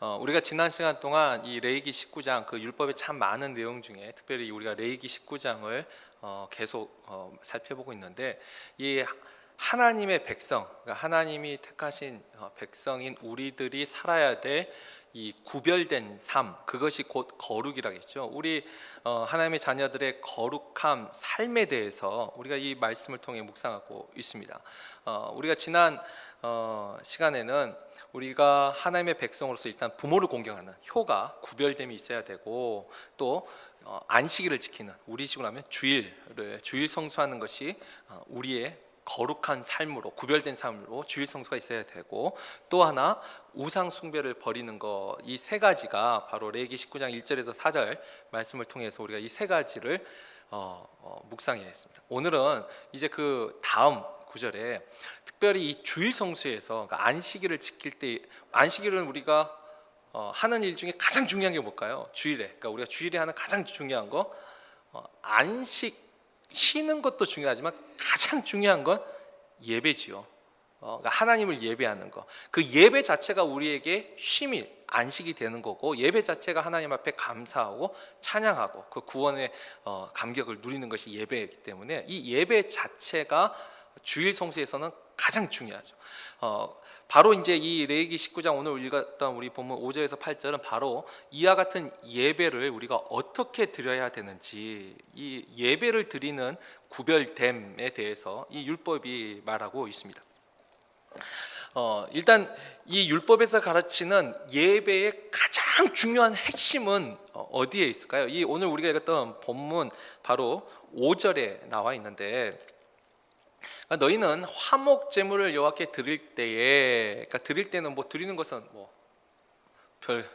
우리가 지난 시간 동안 이 레위기 19장 그 율법에 참 많은 내용 중에 특별히 우리가 레위기 19장을 계속 살펴보고 있는데, 이 하나님의 백성, 그러니까 하나님이 택하신 백성인 우리들이 살아야 될 이 구별된 삶, 그것이 곧 거룩이라겠죠. 우리 하나님의 자녀들의 거룩함, 삶에 대해서 우리가 이 말씀을 통해 묵상하고 있습니다. 우리가 지난 시간에는 우리가 하나님의 백성으로서 일단 부모를 공경하는 효가 구별됨이 있어야 되고, 또 안식일을 지키는, 우리식으로 하면 주일 성수하는 것이 우리의 거룩한 삶으로, 구별된 삶으로 주일 성수가 있어야 되고, 또 하나 우상 숭배를 버리는 것, 이 세 가지가 바로 레위기 19장 1절에서 4절 말씀을 통해서 우리가 이 세 가지를 묵상해야 했습니다. 오늘은 이제 그 다음 구절에 특별히 이 주일 성수에서, 그러니까 안식일을 지킬 때, 안식일은 우리가 하는 일 중에 가장 중요한 게 뭘까요? 주일에, 그러니까 우리가 주일에 하는 가장 중요한 거, 쉬는 것도 중요하지만 가장 중요한 건 예배지요. 그러니까 하나님을 예배하는 거, 그 예배 자체가 우리에게 쉼이, 안식이 되는 거고, 예배 자체가 하나님 앞에 감사하고 찬양하고 그 구원의 감격을 누리는 것이 예배이기 때문에 이 예배 자체가 주일 성수에서는 가장 중요하죠. 바로 이제 이 레위기 19장 오늘 읽었던 우리 본문 5절에서 8절은 바로 이와 같은 예배를 우리가 어떻게 드려야 되는지, 이 예배를 드리는 구별됨에 대해서 이 율법이 말하고 있습니다. 일단 이 율법에서 가르치는 예배의 가장 중요한 핵심은 어디에 있을까요? 이 오늘 우리가 읽었던 본문 바로 5절에 나와 있는데, 너희는 화목 제물을 여호와께 드릴 때에, 그러니까 드릴 때는 뭐 드리는 것은 뭐 별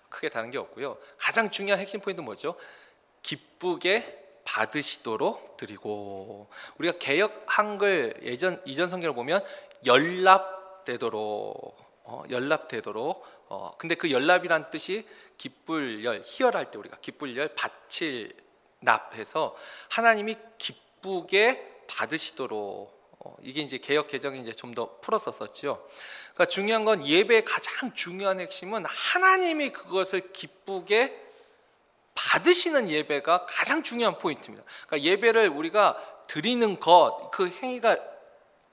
크게 다른 게 없고요. 가장 중요한 핵심 포인트는 뭐죠? 기쁘게 받으시도록 드리고, 우리가 개역 한글 이전 성경을 보면 연락되도록, 근데 그 연락이란 뜻이 기쁠 열, 희열할 때 우리가 기쁠 열, 바칠 납해서 하나님이 기쁘게 받으시도록, 이게 이제 개역 개정이 이제 좀 더 풀어서 썼죠. 그러니까 중요한 건, 예배의 가장 중요한 핵심은 하나님이 그것을 기쁘게 받으시는 예배가 가장 중요한 포인트입니다. 그러니까 예배를 우리가 드리는 것, 그 행위가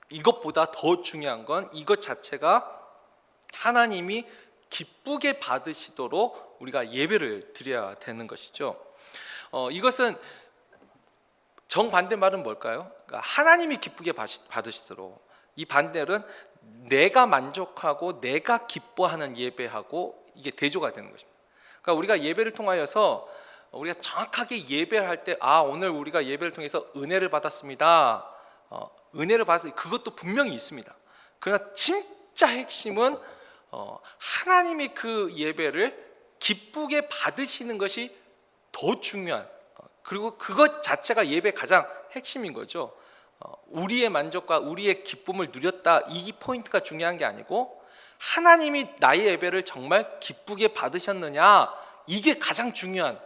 이것보다 더 중요한 건 이것 자체가 하나님이 기쁘게 받으시도록 우리가 예배를 드려야 되는 것이죠. 이것은 정반대 말은 뭘까요? 그러니까 하나님이 기쁘게 받으시도록, 이 반대는 내가 만족하고 내가 기뻐하는 예배하고 이게 대조가 되는 것입니다. 그러니까 우리가 예배를 통하여서 우리가 정확하게 예배를 할 때, 오늘 우리가 예배를 통해서 은혜를 받았습니다, 은혜를 받았습니다, 그것도 분명히 있습니다. 그러나 진짜 핵심은 하나님이 그 예배를 기쁘게 받으시는 것이 더 중요한, 그리고 그것 자체가 예배의 가장 핵심인 거죠. 우리의 만족과 우리의 기쁨을 누렸다, 이 포인트가 중요한 게 아니고 하나님이 나의 예배를 정말 기쁘게 받으셨느냐, 이게 가장 중요한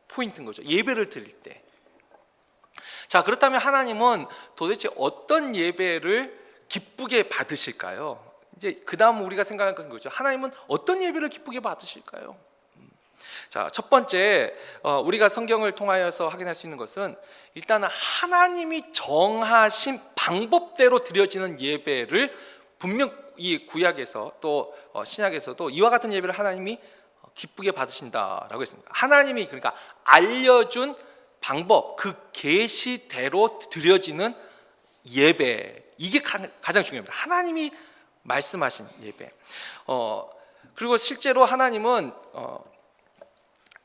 포인트인 거죠, 예배를 드릴 때. 자, 그렇다면 하나님은 도대체 어떤 예배를 기쁘게 받으실까요? 이제 그 다음 우리가 생각할 것은 거죠. 하나님은 어떤 예배를 기쁘게 받으실까요? 자, 첫 번째, 우리가 성경을 통하여서 확인할 수 있는 것은, 일단 하나님이 정하신 방법대로 드려지는 예배를 분명 이 구약에서 또 신약에서도 이와 같은 예배를 하나님이 기쁘게 받으신다라고 했습니다. 하나님이 그러니까 알려준 방법, 그 계시대로 드려지는 예배, 이게 가장 중요합니다. 하나님이 말씀하신 예배. 그리고 실제로 하나님은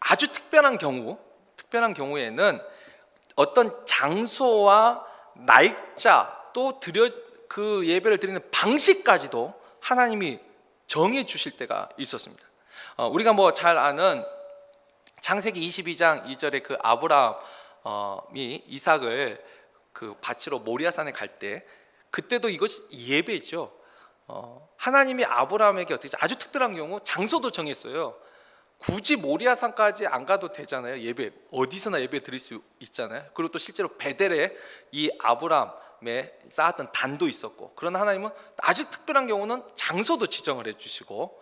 아주 특별한 경우에는 어떤 장소와 날짜, 또 그 예배를 드리는 방식까지도 하나님이 정해 주실 때가 있었습니다. 우리가 뭐 잘 아는 창세기 22장 2절에 그 아브라함이 이삭을 그 바치러 모리아산에 갈 때, 그때도 이것이 예배죠. 하나님이 아브라함에게 어떻게, 아주 특별한 경우 장소도 정했어요. 굳이 모리아산까지 안 가도 되잖아요. 예배 어디서나 예배 드릴 수 있잖아요. 그리고 또 실제로 베델에 이 아브라함의 쌓았던 단도 있었고, 그러나 하나님은 아주 특별한 경우는 장소도 지정을 해주시고,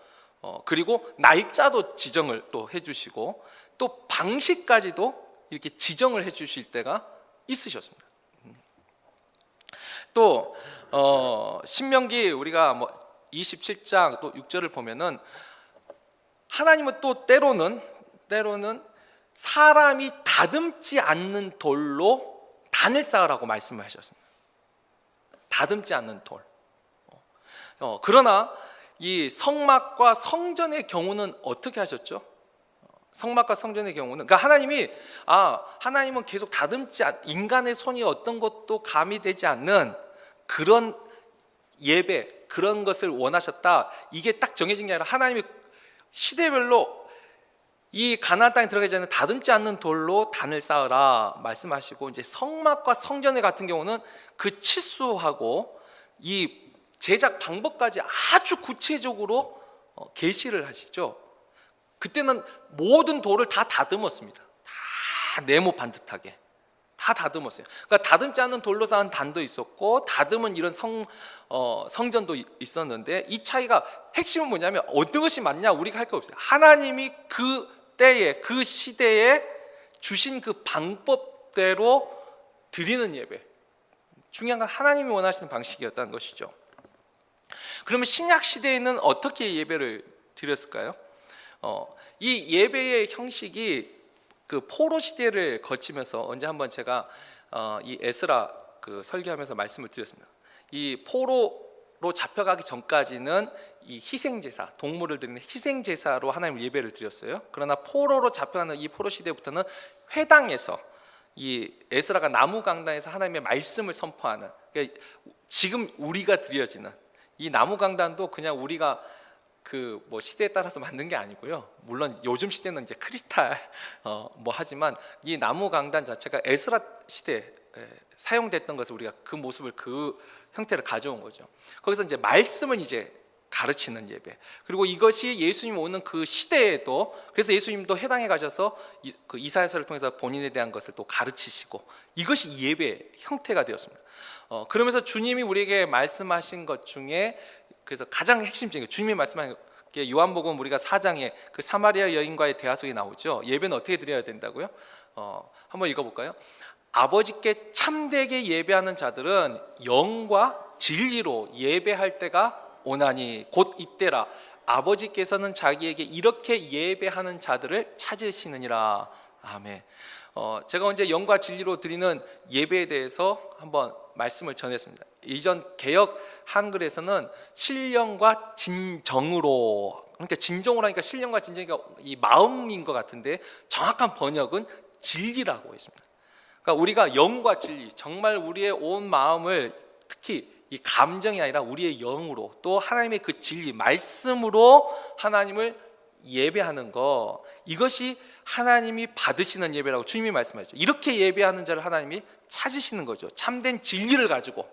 그리고 날짜도 지정을 또 해주시고 또 방식까지도 이렇게 지정을 해주실 때가 있으셨습니다. 또 신명기 우리가 뭐 27장 또 6절을 보면은 하나님은 또 때로는 사람이 다듬지 않는 돌로 단을 쌓으라고 말씀을 하셨습니다. 다듬지 않는 돌. 그러나 이 성막과 성전의 경우는 어떻게 하셨죠? 성막과 성전의 경우는 그러니까 하나님은 계속 인간의 손이 어떤 것도 가미되지 않는 그런 예배, 그런 것을 원하셨다. 이게 딱 정해진 게 아니라 하나님이 시대별로 이 가나안 땅에 들어가기 전에 다듬지 않는 돌로 단을 쌓으라 말씀하시고, 이제 성막과 성전의 같은 경우는 그 치수하고 이 제작 방법까지 아주 구체적으로 계시를 하시죠. 그때는 모든 돌을 다 다듬었습니다. 다 네모 반듯하게 다 다듬었어요. 그러니까 다듬지 않는 돌로 쌓은 단도 있었고 다듬은 이런 성전도 있었는데, 이 차이가 핵심은 뭐냐면 어떤 것이 맞냐 우리가 할 거 없어요. 하나님이 그 때에 그 시대에 주신 그 방법대로 드리는 예배, 중요한 건 하나님이 원하시는 방식이었다는 것이죠. 그러면 신약 시대에는 어떻게 예배를 드렸을까요? 이 예배의 형식이 그 포로 시대를 거치면서, 언제 한번 제가 이 에스라 그 설교하면서 말씀을 드렸습니다. 이 포로로 잡혀가기 전까지는 이 희생제사, 동물을 드리는 희생제사로 하나님 예배를 드렸어요. 그러나 포로로 잡혀가는 이 포로 시대부터는 회당에서, 이 에스라가 나무 강단에서 하나님의 말씀을 선포하는, 그러니까 지금 우리가 드려지는 이 나무 강단도 그냥 우리가 그 뭐 시대에 따라서 만든 게 아니고요. 물론 요즘 시대는 이제 크리스탈 뭐 하지만 이 나무 강단 자체가 에스라 시대에 사용됐던 것을 우리가 그 모습을, 그 형태를 가져온 거죠. 거기서 이제 말씀을 이제 가르치는 예배, 그리고 이것이 예수님 오는 그 시대에도, 그래서 예수님도 회당에 가셔서 그 이사야서를 통해서 본인에 대한 것을 또 가르치시고, 이것이 예배 형태가 되었습니다. 그러면서 주님이 우리에게 말씀하신 것 중에, 그래서 가장 핵심적인 주님이 말씀하신 게 요한복음 우리가 4장에 그 사마리아 여인과의 대화 속에 나오죠. 예배는 어떻게 드려야 된다고요? 한번 읽어볼까요? 아버지께 참되게 예배하는 자들은 영과 진리로 예배할 때가 오나니 곧 이때라. 아버지께서는 자기에게 이렇게 예배하는 자들을 찾으시느니라. 아멘. 제가 언제 영과 진리로 드리는 예배에 대해서 한번 말씀을 전했습니다. 이전 개역 한글에서는 신령과 진정으로, 그러니까 진정으로 하니까 신령과 진정이가 이 마음인 것 같은데, 정확한 번역은 진리라고 했습니다. 그러니까 우리가 영과 진리, 정말 우리의 온 마음을, 특히 이 감정이 아니라 우리의 영으로, 또 하나님의 그 진리, 말씀으로 하나님을 예배하는 거, 이것이 하나님이 받으시는 예배라고 주님이 말씀하셨죠. 이렇게 예배하는 자를 하나님이 찾으시는 거죠. 참된 진리를 가지고.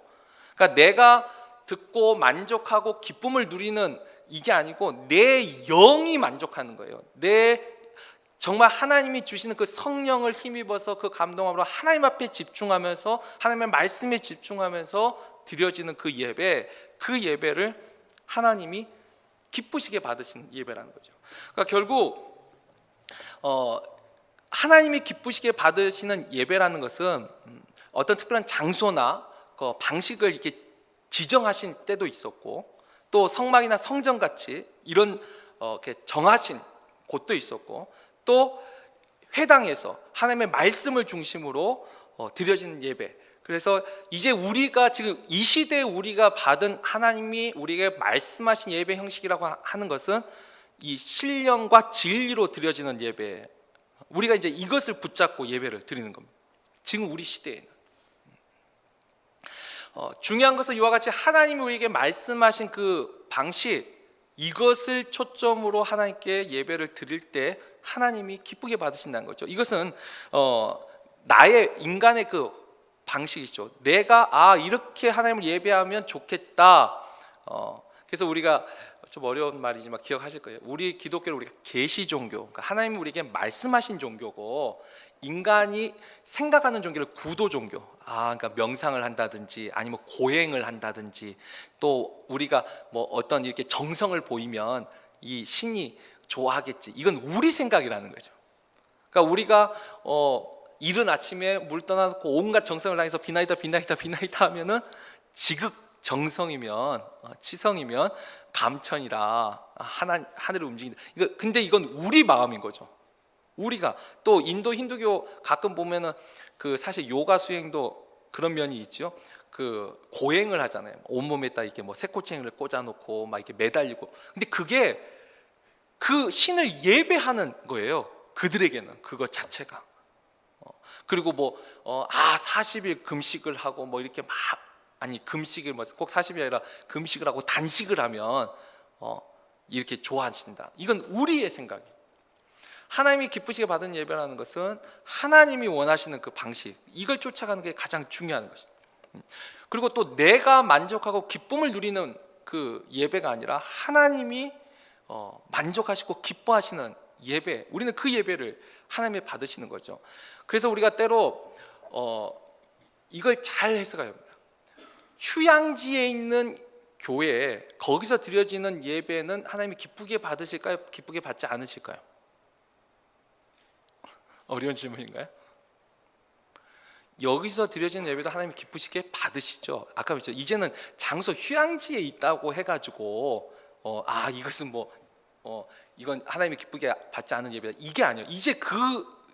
그러니까 내가 듣고 만족하고 기쁨을 누리는 이게 아니고 내 영이 만족하는 거예요. 정말 하나님이 주시는 그 성령을 힘입어서 그 감동함으로 하나님 앞에 집중하면서, 하나님의 말씀에 집중하면서 드려지는 그 예배, 그 예배를 하나님이 기쁘시게 받으시는 예배라는 거죠. 그러니까 결국 하나님이 기쁘시게 받으시는 예배라는 것은 어떤 특별한 장소나 그 방식을 이렇게 지정하신 때도 있었고, 또 성막이나 성전같이 이런 이렇게 정하신 곳도 있었고, 또 회당에서 하나님의 말씀을 중심으로 드려지는 예배. 그래서 이제 우리가 지금 이 시대에 우리가 받은 하나님이 우리에게 말씀하신 예배 형식이라고 하는 것은 이 신령과 진리로 드려지는 예배, 우리가 이제 이것을 붙잡고 예배를 드리는 겁니다. 지금 우리 시대에는 중요한 것은 이와 같이 하나님이 우리에게 말씀하신 그 방식, 이것을 초점으로 하나님께 예배를 드릴 때 하나님이 기쁘게 받으신다는 거죠. 이것은 나의 인간의 그 방식이죠. 내가 이렇게 하나님을 예배하면 좋겠다. 그래서 우리가 좀 어려운 말이지만 기억하실 거예요. 우리 기독교를 우리가 계시 종교, 그러니까 하나님이 우리에게 말씀하신 종교고, 인간이 생각하는 종교를 구도 종교. 그러니까 명상을 한다든지 아니면 고행을 한다든지, 또 우리가 뭐 어떤 이렇게 정성을 보이면 이 신이 좋아하겠지. 이건 우리 생각이라는 거죠. 그러니까 우리가 이른 아침에 물 떠나놓고 온갖 정성을 다해서 비나이다 하면은 지극정성이면 치성이면 감천이라 하늘을 움직인다. 근데 이건 우리 마음인 거죠. 우리가 또 인도 힌두교 가끔 보면은 그 사실 요가 수행도 그런 면이 있죠. 그 고행을 하잖아요. 온몸에다 이렇게 뭐 새꼬챙이를 꽂아놓고 막 이렇게 매달리고. 근데 그게 그 신을 예배하는 거예요. 그들에게는 그것 자체가. 그리고 40일 금식을 하고 뭐 이렇게 막 아니 금식을 꼭 40일이 아니라 금식을 하고 단식을 하면 이렇게 좋아하신다. 이건 우리의 생각이에요. 하나님이 기쁘시게 받은 예배라는 것은 하나님이 원하시는 그 방식, 이걸 쫓아가는 게 가장 중요한 것이죠. 그리고 또 내가 만족하고 기쁨을 누리는 그 예배가 아니라 하나님이 만족하시고 기뻐하시는 예배, 우리는 그 예배를 하나님이 받으시는 거죠. 그래서 우리가 때로 이걸 잘 해석해야 합니다. 휴양지에 있는 교회, 거기서 드려지는 예배는 하나님이 기쁘게 받으실까요? 기쁘게 받지 않으실까요? 어려운 질문인가요? 여기서 드려지는 예배도 하나님이 기쁘시게 받으시죠. 아까 그랬죠. 이제는 장소 휴양지에 있다고 해가지고 이것은 이건 하나님이 기쁘게 받지 않은 예배다, 이게 아니에요. 이제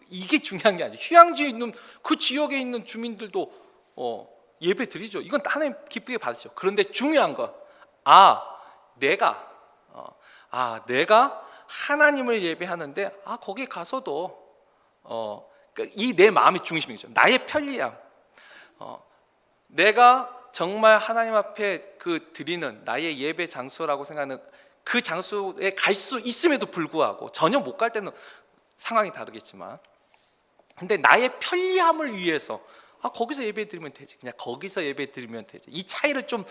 이게 중요한 게 아니에요. 휴양지에 있는 그 지역에 있는 주민들도 예배 드리죠. 이건 하나님 기쁘게 받으시죠. 그런데 중요한 건 내가 하나님을 예배하는데 거기 가서도 이 내 마음이 중심이죠. 나의 편리함, 내가 정말 하나님 앞에 드리는 나의 예배 장소라고 생각하는 그 장소에 갈 수 있음에도 불구하고 전혀 못 갈 때는 상황이 다르겠지만, 근데 나의 편리함을 위해서 거기서 예배 드리면 되지, 그냥 거기서 예배 드리면 되지. 이 차이를 좀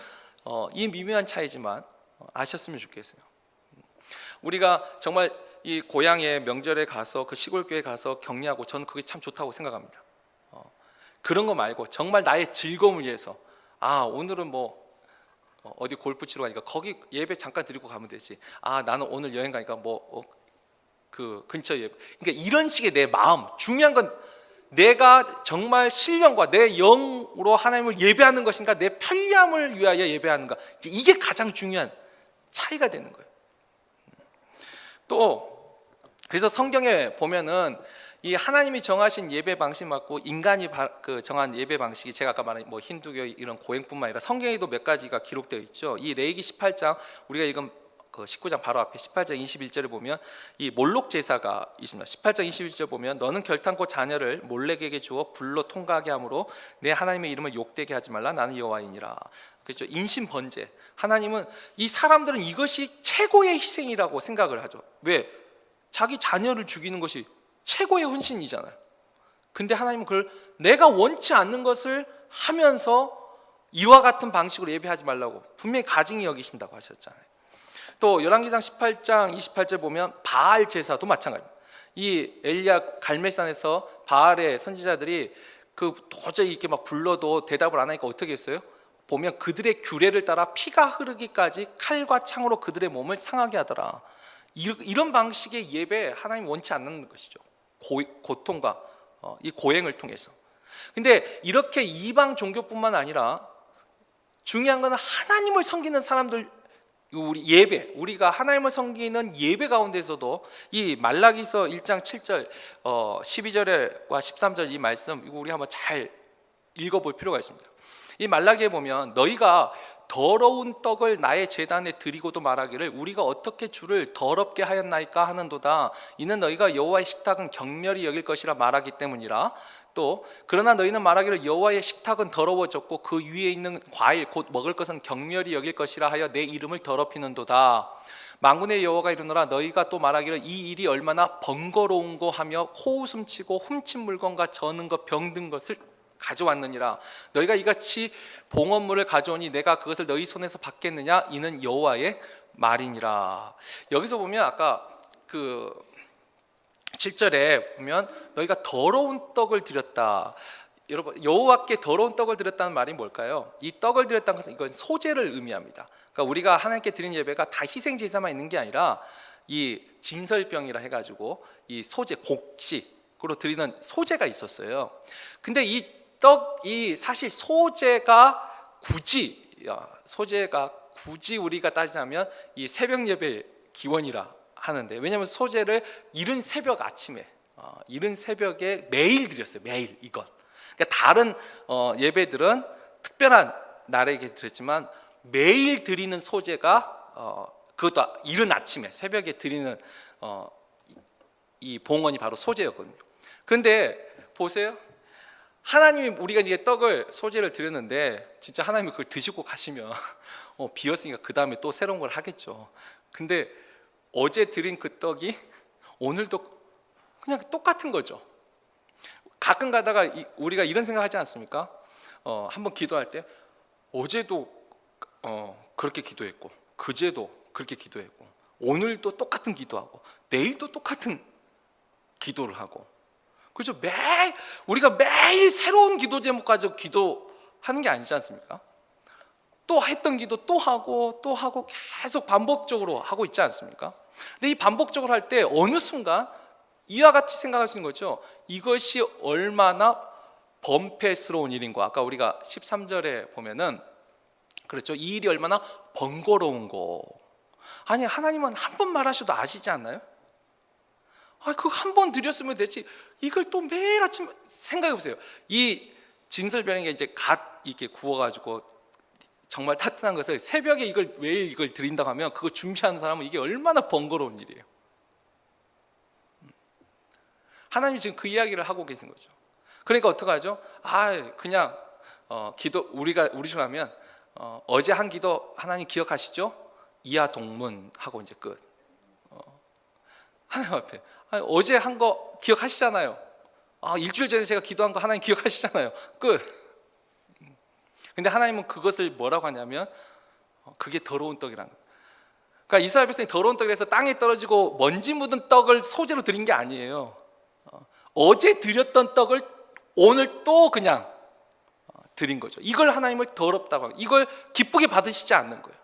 이 미묘한 차이지만 아셨으면 좋겠어요. 우리가 정말 이 고향의 명절에 가서 그 시골교회 가서 격려하고, 저는 그게 참 좋다고 생각합니다. 그런 거 말고 정말 나의 즐거움을 위해서 오늘은 어디 골프 치러 가니까 거기 예배 잠깐 드리고 가면 되지. 나는 오늘 여행 가니까 그 근처 예배. 그러니까 이런 식의 내 마음, 중요한 건 내가 정말 신령과 내 영으로 하나님을 예배하는 것인가, 내 편리함을 위하여 예배하는가, 이게 가장 중요한 차이가 되는 거예요. 또 그래서 성경에 보면은 이 하나님이 정하신 예배 방식 맞고 인간이 정한 예배 방식이, 제가 아까 말한 힌두교 이런 고행뿐만 아니라 성경에도 몇 가지가 기록되어 있죠. 이 레위기 18장, 우리가 읽은 그 19장 바로 앞에 18장 21절에 보면 이 몰록 제사가 있습니다. 18장 21절 보면 너는 결탄코 자녀를 몰렉에게 주어 불로 통과하게 하므로 내 하나님의 이름을 욕되게 하지 말라, 나는 여호와이니라. 그렇죠. 인신 번제. 하나님은, 이 사람들은 이것이 최고의 희생이라고 생각을 하죠. 왜? 자기 자녀를 죽이는 것이 최고의 헌신이잖아요. 근데 하나님은 그걸 내가 원치 않는 것을 하면서 이와 같은 방식으로 예배하지 말라고 분명히 가증히 여기신다고 하셨잖아요. 또 열왕기상 18장 28절 보면 바알 제사도 마찬가지입니다. 이 엘리야 갈멜산에서 바알의 선지자들이 도저히 이렇게 막 불러도 대답을 안 하니까 어떻게 했어요? 보면 그들의 규례를 따라 피가 흐르기까지 칼과 창으로 그들의 몸을 상하게 하더라. 이런 방식의 예배 하나님 원치 않는 것이죠. 고통과 이 고행을 통해서. 근데 이렇게 이방 종교뿐만 아니라 중요한 건 하나님을 섬기는 사람들, 우리가 하나님을 섬기는 예배 가운데서도 이 말라기서 1장 7절 12절과 13절 이 말씀, 이거 우리 한번 잘 읽어볼 필요가 있습니다. 이 말라기에 보면 너희가 더러운 떡을 나의 제단에 드리고도 말하기를 우리가 어떻게 주를 더럽게 하였나이까 하는도다. 이는 너희가 여호와의 식탁은 경멸히 여길 것이라 말하기 때문이라. 또 그러나 너희는 말하기를 여호와의 식탁은 더러워졌고 그 위에 있는 과일 곧 먹을 것은 경멸히 여길 것이라 하여 내 이름을 더럽히는도다. 만군의 여호와가 이르노라. 너희가 또 말하기를 이 일이 얼마나 번거로운고 하며 코웃음치고 훔친 물건과 저는 것 병든 것을 가져왔느니라. 너희가 이같이 봉헌물을 가져오니 내가 그것을 너희 손에서 받겠느냐? 이는 여호와의 말이니라. 여기서 보면 아까 7절에 보면 너희가 더러운 떡을 드렸다. 여러분, 여호와께 더러운 떡을 드렸다는 말이 뭘까요? 이 떡을 드렸다는 것은 이건 소제를 의미합니다. 그러니까 우리가 하나님께 드린 예배가 다 희생 제사만 있는 게 아니라 이 진설병이라 해가지고 이 소재 곡식으로 드리는 소재가 있었어요. 근데 이 사실 소재가 굳이 우리가 따지자면 이 새벽 예배 기원이라 하는데, 왜냐하면 소재를 이른 새벽에 매일 드렸어요. 매일 이건. 그러니까 다른 예배들은 특별한 날에 드렸지만 매일 드리는 소재가 그것도 이른 아침에 새벽에 드리는 이 봉헌이 바로 소재였거든요. 그런데 보세요. 하나님이 우리가 이제 떡을 소재를 드렸는데 진짜 하나님이 그걸 드시고 가시면 비었으니까 그 다음에 또 새로운 걸 하겠죠. 근데 어제 드린 그 떡이 오늘도 그냥 똑같은 거죠. 가끔 가다가 우리가 이런 생각하지 않습니까? 한번 기도할 때 어제도 그렇게 기도했고 그제도 그렇게 기도했고 오늘도 똑같은 기도하고 내일도 똑같은 기도를 하고, 그렇죠? 우리가 매일 새로운 기도 제목 가지고 기도하는 게 아니지 않습니까? 또 했던 기도 또 하고 계속 반복적으로 하고 있지 않습니까? 근데 이 반복적으로 할 때 어느 순간 이와 같이 생각하시는 거죠. 이것이 얼마나 범패스러운 일인가. 아까 우리가 13절에 보면은 그렇죠. 이 일이 얼마나 번거로운 거. 아니, 하나님은 한 번 말하셔도 아시지 않나요? 그거 한 번 드렸으면 되지. 이걸 또 매일 아침 생각해 보세요. 이 진설병이가 이제 갓 이렇게 구워가지고 정말 따뜻한 것을 새벽에 매일 이걸 드린다고 하면 그거 준비하는 사람은 이게 얼마나 번거로운 일이에요. 하나님이 지금 그 이야기를 하고 계신 거죠. 그러니까 어떡하죠? 그냥 우리처럼 하면 어제 한 기도 하나님 기억하시죠? 이하 동문하고 이제 끝. 하나님 앞에 어제 한 거 기억하시잖아요. 일주일 전에 제가 기도한 거 하나님 기억하시잖아요. 끝. 근데 하나님은 그것을 뭐라고 하냐면 그게 더러운 떡이라는 거예요. 그러니까 이스라엘 백성이 더러운 떡이라서 땅에 떨어지고 먼지 묻은 떡을 소재로 드린 게 아니에요. 어제 드렸던 떡을 오늘 또 그냥 드린 거죠. 이걸 하나님을 더럽다고 하고 이걸 기쁘게 받으시지 않는 거예요.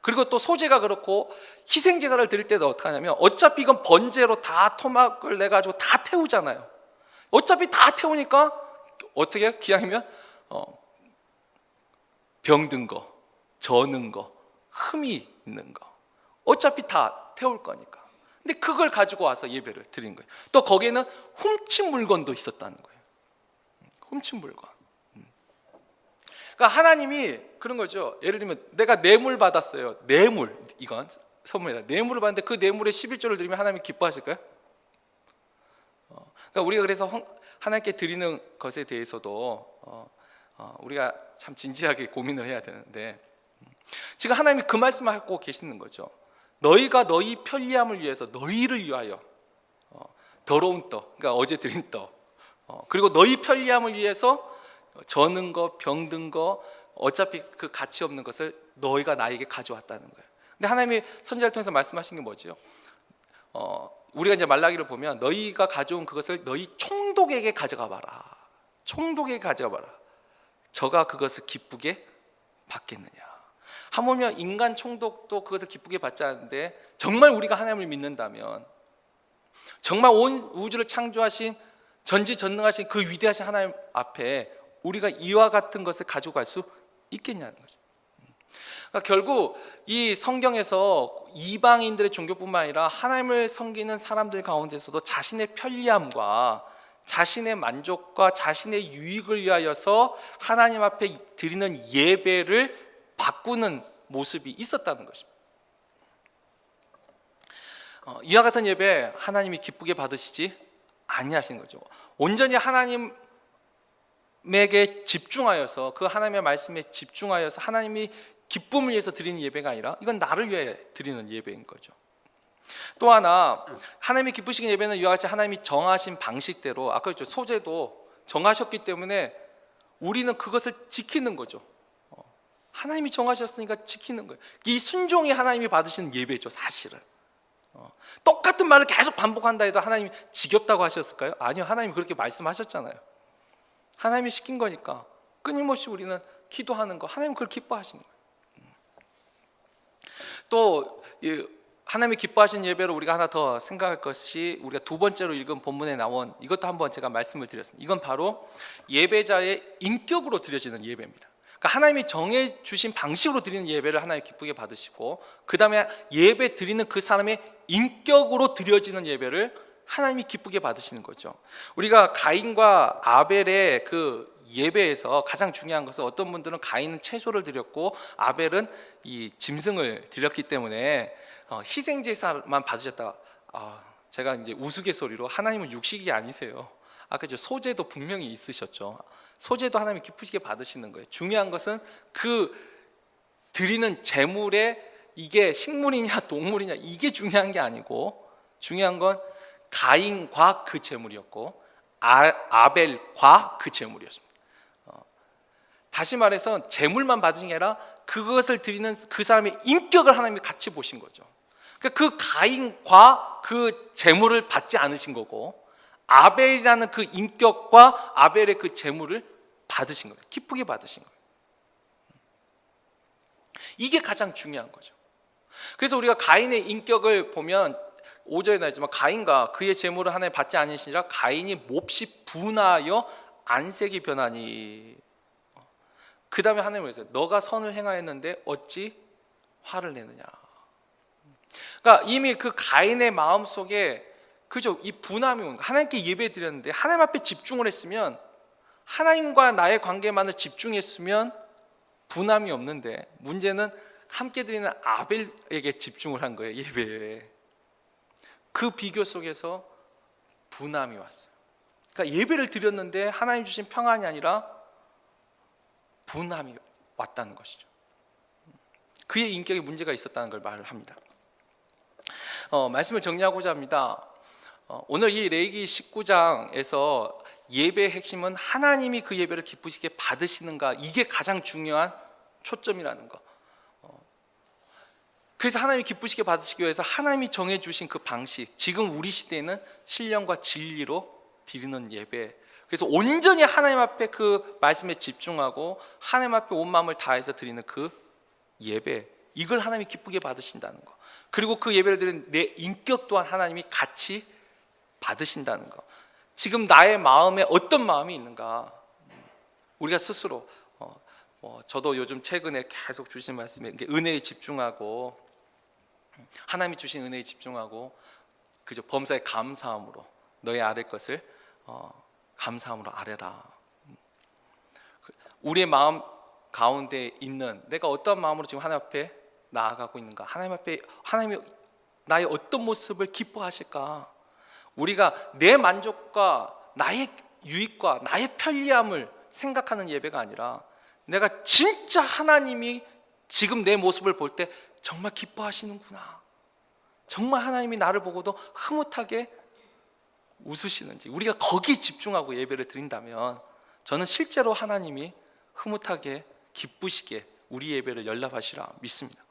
그리고 또 소재가 그렇고 희생제사를 드릴 때도 어떻게 하냐면 어차피 이건 번제로 다 토막을 내가지고 다 태우잖아요. 어차피 다 태우니까 어떻게 해요? 기왕이면 병든 거, 저는 거, 흠이 있는 거 어차피 다 태울 거니까. 근데 그걸 가지고 와서 예배를 드린 거예요. 또 거기에는 훔친 물건도 있었다는 거예요. 훔친 물건. 그러니까 하나님이 그런 거죠. 예를 들면 내가 뇌물 받았어요. 뇌물, 이건 선물이다. 뇌물을 받는데 그 뇌물에 11조를 드리면 하나님이 기뻐하실까요? 그러니까 우리가 그래서 하나님께 드리는 것에 대해서도 우리가 참 진지하게 고민을 해야 되는데, 지금 하나님이 그 말씀을 하고 계시는 거죠. 너희가 너희 편리함을 위해서 너희를 위하여 더러운 떡, 그러니까 어제 드린 떡, 그리고 너희 편리함을 위해서 저는 거, 병든 거, 어차피 그 가치 없는 것을 너희가 나에게 가져왔다는 거예요. 근데 하나님이 선지자를 통해서 말씀하신 게 뭐죠? 우리가 이제 말라기를 보면 너희가 가져온 그것을 너희 총독에게 가져가 봐라. 총독에게 가져가 봐라. 저가 그것을 기쁘게 받겠느냐. 하물며 인간 총독도 그것을 기쁘게 받지 않는데, 정말 우리가 하나님을 믿는다면, 정말 온 우주를 창조하신 전지전능하신 그 위대하신 하나님 앞에 우리가 이와 같은 것을 가지고 갈 수 있겠냐는 거죠. 그러니까 결국 이 성경에서 이방인들의 종교뿐만 아니라 하나님을 섬기는 사람들 가운데서도 자신의 편리함과 자신의 만족과 자신의 유익을 위하여서 하나님 앞에 드리는 예배를 바꾸는 모습이 있었다는 것입니다. 이와 같은 예배 하나님이 기쁘게 받으시지 아니하시는 거죠. 온전히 하나님에게 집중하여서, 그 하나님의 말씀에 집중하여서 하나님이 기쁨을 위해서 드리는 예배가 아니라 이건 나를 위해 드리는 예배인 거죠. 또 하나, 하나님이 기쁘시는 예배는 이와 같이 하나님이 정하신 방식대로, 아까 했죠, 소재도 정하셨기 때문에 우리는 그것을 지키는 거죠. 하나님이 정하셨으니까 지키는 거예요. 이 순종이 하나님이 받으시는 예배죠, 사실은. 똑같은 말을 계속 반복한다 해도 하나님이 지겹다고 하셨을까요? 아니요, 하나님이 그렇게 말씀하셨잖아요. 하나님이 시킨 거니까 끊임없이 우리는 기도하는 거, 하나님은 그걸 기뻐하시는 거예요. 또 하나님이 기뻐하시는 예배로 우리가 하나 더 생각할 것이 우리가 두 번째로 읽은 본문에 나온 이것도 한번 제가 말씀을 드렸습니다. 이건 바로 예배자의 인격으로 드려지는 예배입니다. 그러니까 하나님이 정해 주신 방식으로 드리는 예배를 하나님 기쁘게 받으시고, 그 다음에 예배 드리는 그 사람의 인격으로 드려지는 예배를 하나님이 기쁘게 받으시는 거죠. 우리가 가인과 아벨의 그 예배에서 가장 중요한 것은, 어떤 분들은 가인은 채소를 드렸고 아벨은 이 짐승을 드렸기 때문에 희생제사만 받으셨다. 제가 이제 우스갯소리로 하나님은 육식이 아니세요. 아까 저 소제도 분명히 있으셨죠. 소제도 하나님이 기쁘시게 받으시는 거예요. 중요한 것은 그 드리는 제물에 이게 식물이냐 동물이냐 이게 중요한 게 아니고, 중요한 건 가인과 그 제물이었고 아벨과 그 제물이었습니다. 다시 말해서 제물만 받은 게 아니라 그것을 드리는 그 사람의 인격을 하나님이 같이 보신 거죠. 그러니까 그 가인과 그 제물을 받지 않으신 거고, 아벨이라는 그 인격과 아벨의 그 제물을 받으신 거예요. 기쁘게 받으신 거예요. 이게 가장 중요한 거죠. 그래서 우리가 가인의 인격을 보면 5절에 나있지만, 가인과 그의 제물을 하나님 받지 않으시니라 가인이 몹시 분하여 안색이 변하니. 그 다음에 하나님이 그러세요. 너가 선을 행하였는데 어찌 화를 내느냐. 그러니까 이미 그 가인의 마음 속에 그죠, 이 분함이 오는 거예요. 하나님께 예배 드렸는데 하나님 앞에 집중을 했으면, 하나님과 나의 관계만을 집중했으면 분함이 없는데, 문제는 함께 드리는 아벨에게 집중을 한 거예요. 예배에. 그 비교 속에서 분함이 왔어요. 그러니까 예배를 드렸는데 하나님 주신 평안이 아니라 분함이 왔다는 것이죠. 그의 인격에 문제가 있었다는 걸 말을 합니다. 말씀을 정리하고자 합니다. 오늘 이 레위기 19장에서 예배의 핵심은 하나님이 그 예배를 기쁘시게 받으시는가, 이게 가장 중요한 초점이라는 거. 그래서 하나님이 기쁘시게 받으시기 위해서 하나님이 정해주신 그 방식, 지금 우리 시대에는 신령과 진리로 드리는 예배, 그래서 온전히 하나님 앞에 그 말씀에 집중하고 하나님 앞에 온 마음을 다해서 드리는 그 예배, 이걸 하나님이 기쁘게 받으신다는 거. 그리고 그 예배를 드리는 내 인격 또한 하나님이 같이 받으신다는 거. 지금 나의 마음에 어떤 마음이 있는가, 우리가 스스로 저도 요즘 최근에 계속 주신 말씀에 은혜에 집중하고, 하나님이 주신 은혜에 집중하고, 그저 범사에 감사함으로 너의 아랠 것을 감사함으로 아뢰라. 우리의 마음 가운데 있는 내가 어떤 마음으로 지금 하나님 앞에 나아가고 있는가, 하나님 앞에 하나님이 나의 어떤 모습을 기뻐하실까. 우리가 내 만족과 나의 유익과 나의 편리함을 생각하는 예배가 아니라, 내가 진짜 하나님이 지금 내 모습을 볼 때 정말 기뻐하시는구나, 정말 하나님이 나를 보고도 흐뭇하게 웃으시는지, 우리가 거기에 집중하고 예배를 드린다면 저는 실제로 하나님이 흐뭇하게 기쁘시게 우리 예배를 연락하시라 믿습니다.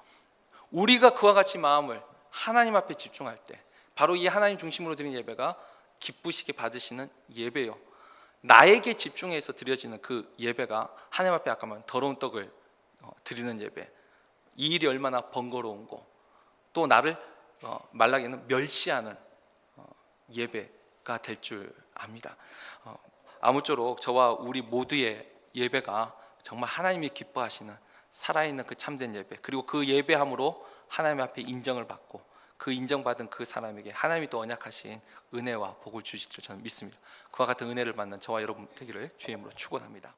우리가 그와 같이 마음을 하나님 앞에 집중할 때 바로 이 하나님 중심으로 드리는 예배가 기쁘시게 받으시는 예배요, 나에게 집중해서 드려지는 그 예배가 하나님 앞에 아까 말한 더러운 떡을 드리는 예배, 이 일이 얼마나 번거로운 거, 또 나를 말라기는 멸시하는 예배가 될 줄 압니다. 아무쪼록 저와 우리 모두의 예배가 정말 하나님이 기뻐하시는 살아있는 그 참된 예배, 그리고 그 예배함으로 하나님 앞에 인정을 받고 그 인정받은 그 사람에게 하나님이 또 언약하신 은혜와 복을 주실 줄 저는 믿습니다. 그와 같은 은혜를 받는 저와 여러분 되기를 주의 이름으로 축원합니다.